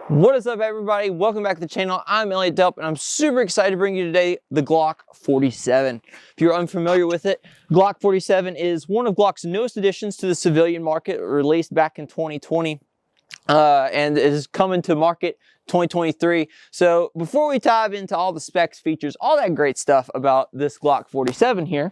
What is up, everybody? Welcome back to the channel. I'm Elliott Delp, and I'm super excited to bring you today the Glock 47. If you're unfamiliar with it, Glock 47 is one of Glock's newest additions to the civilian market, released back in 2020, and it is coming to market 2023. So before we dive into all the specs, features, all that great stuff about this Glock 47 here,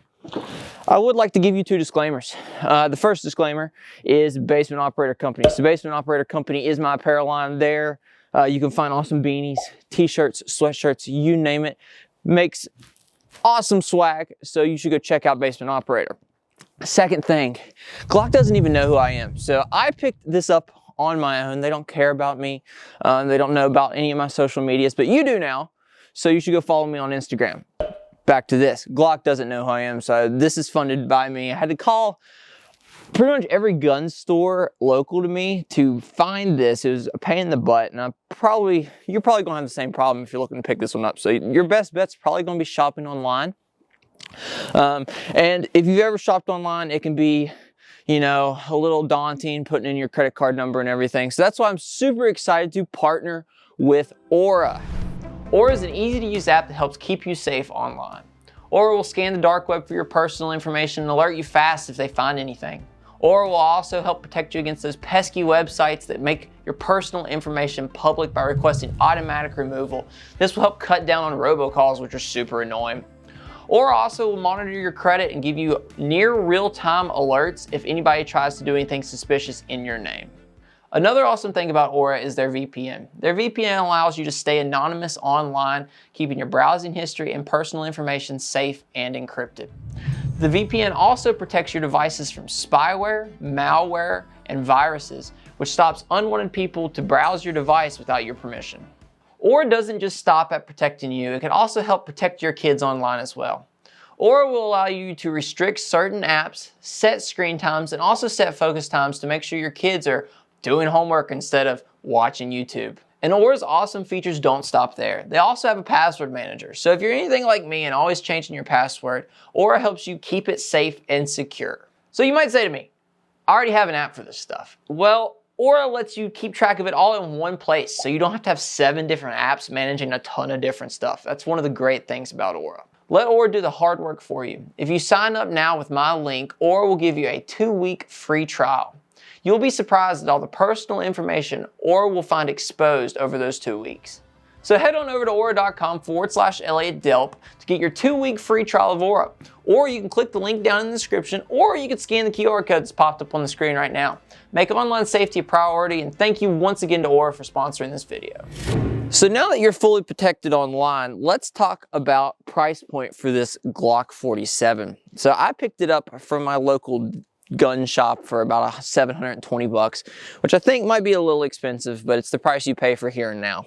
I would like to give you two disclaimers. The first disclaimer is Basement Operator Company. So Basement Operator Company is my apparel line there. You can find awesome beanies, t-shirts, sweatshirts, you name it. Makes awesome swag, so you should go check out Basement Operator. Second thing, Glock doesn't even know who I am. So I picked this up on my own. They don't care about me. They don't know about any of my social medias, but you do now. So you should go follow me on Instagram. Back to this. Glock doesn't know who I am, so this is funded by me. I had to call pretty much every gun store local to me to find this. It was a pain in the butt, and you're probably gonna have the same problem if you're looking to pick this one up. So your best bet's probably gonna be shopping online. And if you've ever shopped online, it can be, you know, a little daunting putting in your credit card number and everything. So that's why I'm super excited to partner with Aura. Aura is an easy-to-use app that helps keep you safe online. Aura will scan the dark web for your personal information and alert you fast if they find anything. Aura will also help protect you against those pesky websites that make your personal information public by requesting automatic removal. This will help cut down on robocalls, which are super annoying. Aura also will monitor your credit and give you near real-time alerts if anybody tries to do anything suspicious in your name. Another awesome thing about Aura is their VPN. Their VPN allows you to stay anonymous online, keeping your browsing history and personal information safe and encrypted. The VPN also protects your devices from spyware, malware, and viruses, which stops unwanted people to browse your device without your permission. Aura doesn't just stop at protecting you, it can also help protect your kids online as well. Aura will allow you to restrict certain apps, set screen times, and also set focus times to make sure your kids are doing homework instead of watching YouTube. And Aura's awesome features don't stop there. They also have a password manager. So if you're anything like me and always changing your password, Aura helps you keep it safe and secure. So you might say to me, I already have an app for this stuff. Well, Aura lets you keep track of it all in one place, so you don't have to have 7 different apps managing a ton of different stuff. That's one of the great things about Aura. Let Aura do the hard work for you. If you sign up now with my link, Aura will give you a 2-week free trial. You'll be surprised at all the personal information Aura will find exposed over those 2 weeks. So head on over to aura.com/ElliottDelp to get your 2-week free trial of Aura. Or you can click the link down in the description, or you can scan the QR code that's popped up on the screen right now. Make online safety a priority, and thank you once again to Aura for sponsoring this video. So now that you're fully protected online, let's talk about price point for this Glock 47. So I picked it up from my local gun shop for about 720 bucks, which I think might be a little expensive, but it's the price you pay for here and now.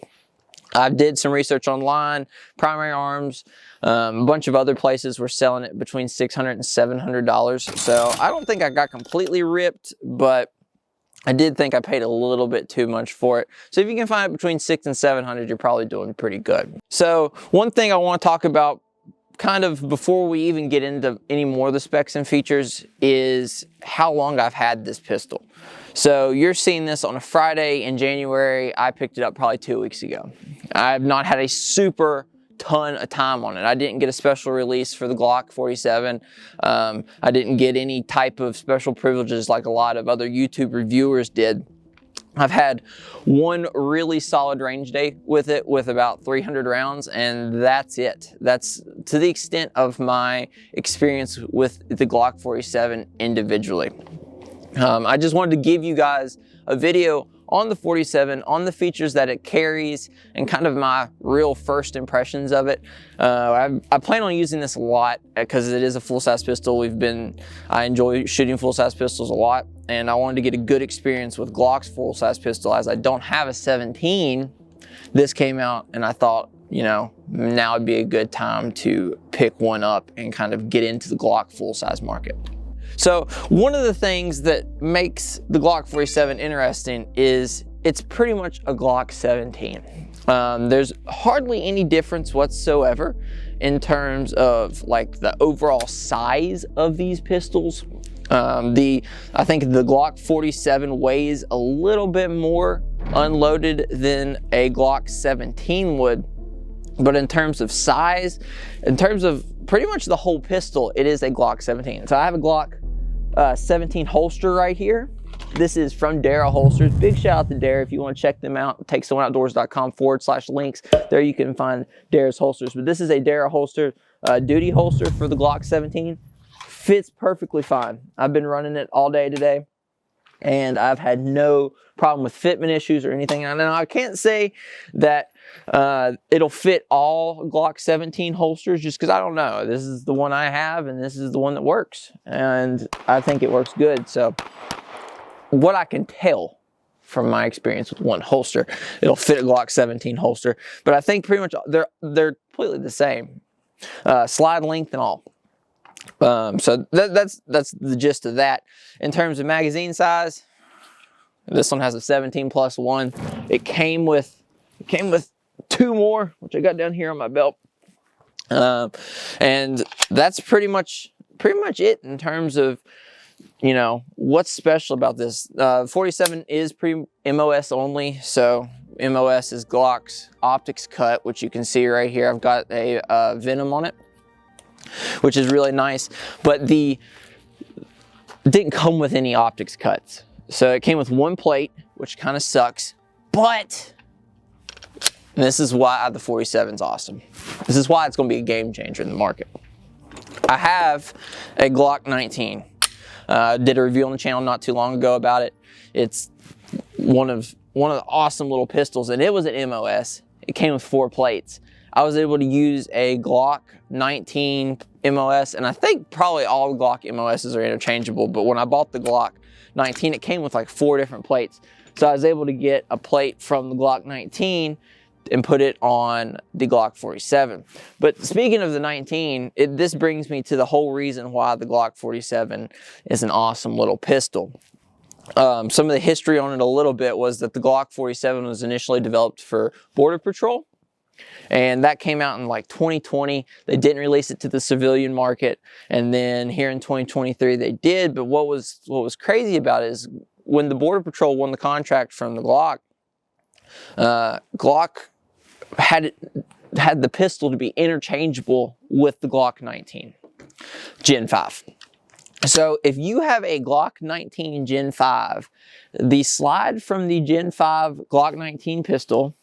I did some research online. Primary Arms, a bunch of other places were selling it between $600 and $700. So I don't think I got completely ripped, but I did think I paid a little bit too much for it. So if you can find it between $600 and $700, you're probably doing pretty good. So one thing I want to talk about kind of before we even get into any more of the specs and features is how long I've had this pistol. So you're seeing this on a Friday in January. I picked it up probably 2 weeks ago. I've not had a super ton of time on it. I didn't get a special release for the Glock 47. I didn't get any type of special privileges like a lot of other YouTube reviewers did. I've had one really solid range day with it with about 300 rounds, and that's it. That's to the extent of my experience with the Glock 47 individually. I just wanted to give you guys a video on the 47, on the features that it carries, and kind of my real first impressions of it. I plan on using this a lot because it is a full-size pistol. I enjoy shooting full-size pistols a lot, and I wanted to get a good experience with Glock's full-size pistol. As I don't have a 17, this came out, and I thought, you know, now would be a good time to pick one up and kind of get into the Glock full-size market. So one of the things that makes the Glock 47 interesting is it's pretty much a Glock 17. There's hardly any difference whatsoever in terms of like the overall size of these pistols. I think the Glock 47 weighs a little bit more unloaded than a Glock 17 would. But in terms of size, in terms of pretty much the whole pistol, it is a Glock 17. So I have a Glock 17 holster right here. This is from Dara Holsters. Big shout out to Dara. If you want to check them out, takesomeoutdoors.com/links. There you can find Dara's holsters. But this is a Dara holster, duty holster for the Glock 17. Fits perfectly fine. I've been running it all day today, and I've had no problem with fitment issues or anything. And I can't say that it'll fit all Glock 17 holsters just because I don't know. This is the one I have, and this is the one that works, and I think it works good. So what I can tell from my experience with one holster, it'll fit a Glock 17 holster, but I think pretty much they're completely the same, slide length and all. So that's the gist of that. In terms of magazine size, this one has a 17+1. It came with 2 more, which I got down here on my belt, and that's pretty much it in terms of, you know, what's special about this. 47 is pre-MOS only, so MOS is Glock's optics cut, which you can see right here. I've got a Venom on it, which is really nice, but it didn't come with any optics cuts. So it came with one plate, which kind of sucks, but this is why the 47 is awesome. This is why it's going to be a game changer in the market. I have a Glock 19. Did a review on the channel not too long ago about it. It's one of the awesome little pistols, and it was an MOS. It came with 4 plates. I was able to use a Glock 19 MOS, and I think probably all Glock MOSs are interchangeable, but when I bought the Glock 19, it came with like 4 different plates. So I was able to get a plate from the Glock 19 and put it on the Glock 47. But speaking of the 19, this brings me to the whole reason why the Glock 47 is an awesome little pistol. Some of the history on it a little bit was that the Glock 47 was initially developed for Border Patrol, and that came out in like 2020. They didn't release it to the civilian market, and then here in 2023 they did. But what was crazy about it is when the Border Patrol won the contract from the Glock, Glock had the pistol to be interchangeable with the Glock 19 Gen 5. So if you have a Glock 19 Gen 5, the slide from the Gen 5 Glock 19 pistol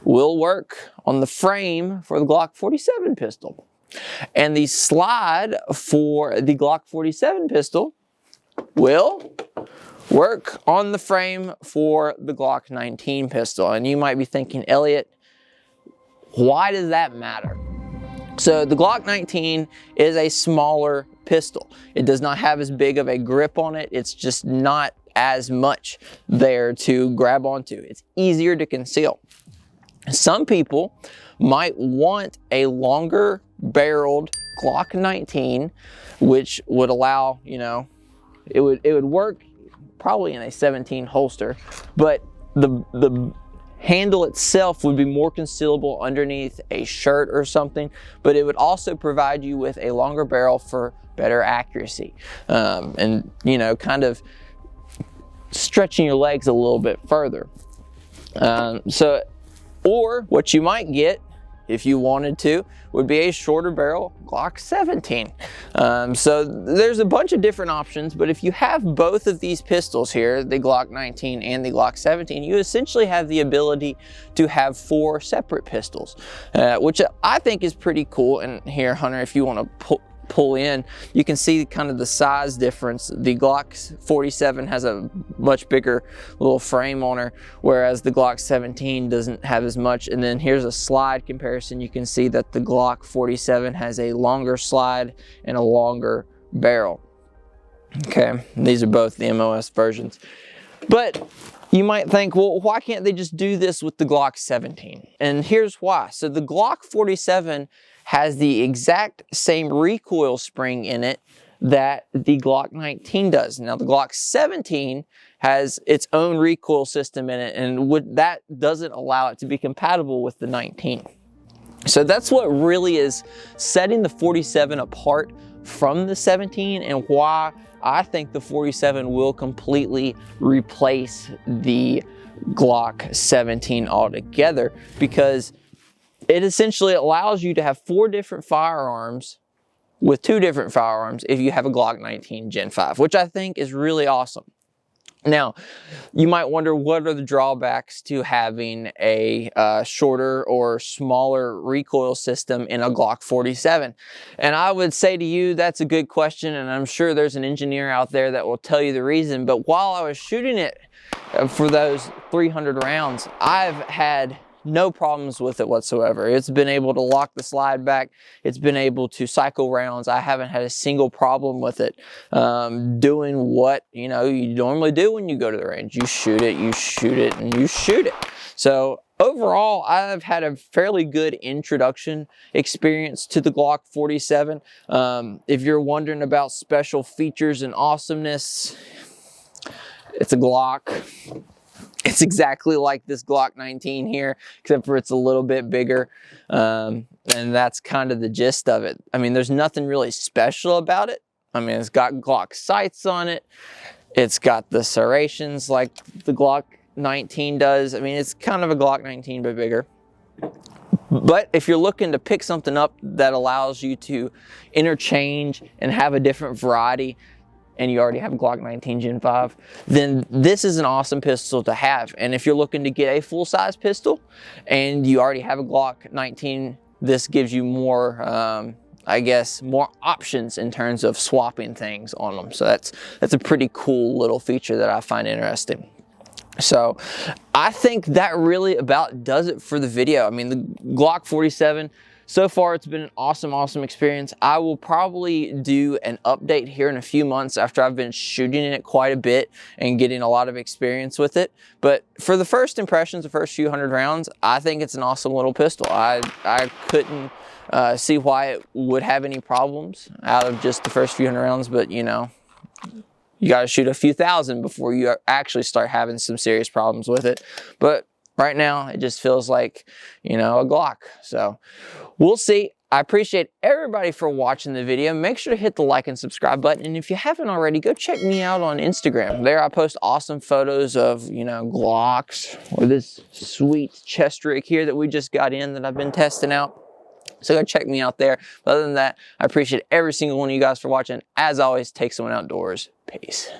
will work on the frame for the Glock 47 pistol. And the slide for the Glock 47 pistol will work on the frame for the Glock 19 pistol. And you might be thinking, Elliott, why does that matter? So the Glock 19 is a smaller pistol. It does not have as big of a grip on it. It's just not as much there to grab onto. It's easier to conceal. Some people might want a longer barreled Glock 19, which would allow, you know, it would work probably in a 17 holster, but the handle itself would be more concealable underneath a shirt or something, but it would also provide you with a longer barrel for better accuracy, and, you know, kind of stretching your legs a little bit further. Or what you might get, if you wanted to, would be a shorter barrel Glock 17. So there's a bunch of different options, but if you have both of these pistols here, the Glock 19 and the Glock 17, you essentially have the ability to have 4 separate pistols, which I think is pretty cool. And here, Hunter, if you want to pull in, you can see kind of the size difference. The Glock 47 has a much bigger little frame on her, whereas the Glock 17 doesn't have as much. And then here's a slide comparison. You can see that the Glock 47 has a longer slide and a longer barrel. Okay, these are both the MOS versions. But you might think, well, why can't they just do this with the Glock 17? And here's why. So the Glock 47 has the exact same recoil spring in it that the Glock 19 does. Now the Glock 17 has its own recoil system in it, and that doesn't allow it to be compatible with the 19. So that's what really is setting the 47 apart from the 17, and why I think the 47 will completely replace the Glock 17 altogether, because it essentially allows you to have 4 different firearms with 2 different firearms if you have a Glock 19 Gen 5, which I think is really awesome. Now, you might wonder, what are the drawbacks to having a shorter or smaller recoil system in a Glock 47? And I would say to you, that's a good question, and I'm sure there's an engineer out there that will tell you the reason. But while I was shooting it for those 300 rounds, I've had no problems with it whatsoever. It's been able to lock the slide back. It's been able to cycle rounds. I haven't had a single problem with it. Doing what, you know, you normally do when you go to the range. You shoot it, and you shoot it. So overall, I've had a fairly good introduction experience to the Glock 47. If you're wondering about special features and awesomeness, it's a Glock. It's exactly like this Glock 19 here, except for it's a little bit bigger. And that's kind of the gist of it. I mean, there's nothing really special about it. I mean, it's got Glock sights on it. It's got the serrations like the Glock 19 does. I mean, it's kind of a Glock 19, but bigger. But if you're looking to pick something up that allows you to interchange and have a different variety, and you already have a Glock 19 Gen 5, then this is an awesome pistol to have. And if you're looking to get a full-size pistol and you already have a Glock 19, this gives you more, I guess, more options in terms of swapping things on them. So that's a pretty cool little feature that I find interesting. So I think that really about does it for the video. I mean, the Glock 47, so far, it's been an awesome experience. I will probably do an update here in a few months after I've been shooting it quite a bit and getting a lot of experience with it. But for the first impressions, the first few hundred rounds, I think it's an awesome little pistol. I couldn't see why it would have any problems out of just the first few hundred rounds, but you know, you got to shoot a few thousand before you actually start having some serious problems with it. But right now, it just feels like, you know, a Glock. So we'll see. I appreciate everybody for watching the video. Make sure to hit the like and subscribe button. And if you haven't already, go check me out on Instagram. There I post awesome photos of, you know, Glocks, or this sweet chest rig here that we just got in that I've been testing out. So go check me out there. But other than that, I appreciate every single one of you guys for watching. As always, take someone outdoors. Peace.